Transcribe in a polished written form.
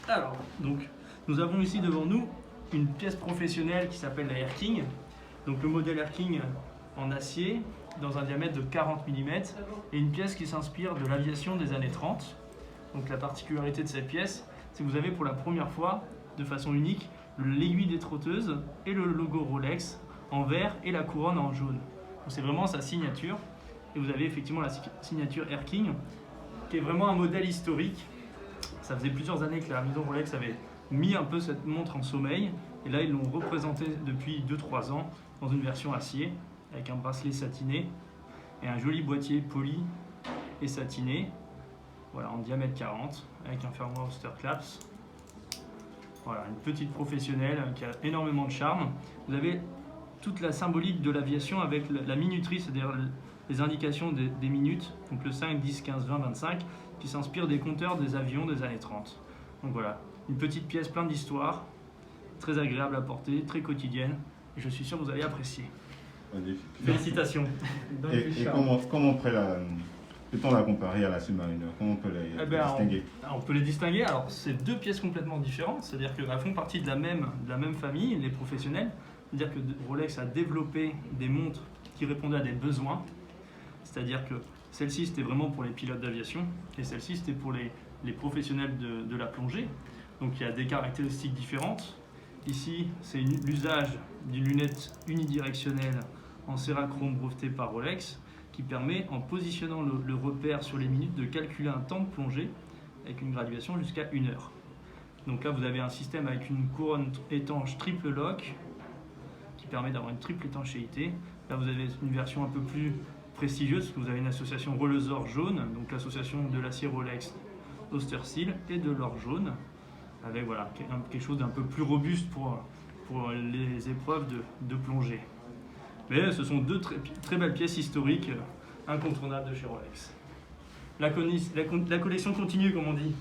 Alors, donc, nous avons ici devant nous une pièce professionnelle qui s'appelle la Air King. Donc le modèle Air King en acier dans un diamètre de 40 mm et une pièce qui s'inspire de l'aviation des années 30. Donc la particularité de cette pièce, c'est que vous avez pour la première fois, de façon unique, l'aiguille des trotteuses et le logo Rolex en vert et la couronne en jaune. Donc c'est vraiment sa signature. Et vous avez effectivement la signature Air King, qui est vraiment un modèle historique. Ça faisait plusieurs années que la maison Rolex avait mis un peu cette montre en sommeil. Et là, ils l'ont représentée depuis 2-3 ans dans une version acier, avec un bracelet satiné et un joli boîtier poli et satiné. Voilà, en diamètre 40, avec un fermoir Austerclaps. Voilà, une petite professionnelle qui a énormément de charme. Vous avez toute la symbolique de l'aviation avec la minuterie, c'est-à-dire les indications des minutes, donc le 5, 10, 15, 20, 25, qui s'inspire des compteurs des avions des années 30. Donc voilà, une petite pièce pleine d'histoire, très agréable à porter, très quotidienne, et je suis sûr que vous allez apprécier. Magnifique. Félicitations. Et comment peut-on la comparer à la Submariner? Comment on peut les distinguer? On peut les distinguer. Alors, c'est deux pièces complètement différentes, c'est-à-dire qu'elles font partie de la même famille, les professionnels. C'est-à-dire que Rolex a développé des montres qui répondaient à des besoins. C'est-à-dire que celle-ci, c'était vraiment pour les pilotes d'aviation, et celle-ci, c'était pour les professionnels de la plongée. Donc, il y a des caractéristiques différentes. Ici, c'est l'usage d'une lunette unidirectionnelle en cérachrome brevetée par Rolex, qui permet, en positionnant le repère sur les minutes, de calculer un temps de plongée avec une graduation jusqu'à 1 heure. Donc là, vous avez un système avec une couronne étanche triple lock qui permet d'avoir une triple étanchéité. Là, vous avez une version un peu plus prestigieuse, parce que vous avez une association Rolesor jaune, donc l'association de l'acier Rolex Austerseal et de l'or jaune, avec voilà, quelque chose d'un peu plus robuste pour les épreuves de plongée. Mais ce sont deux très belles pièces historiques incontournables de chez Rolex. La collection continue, comme on dit.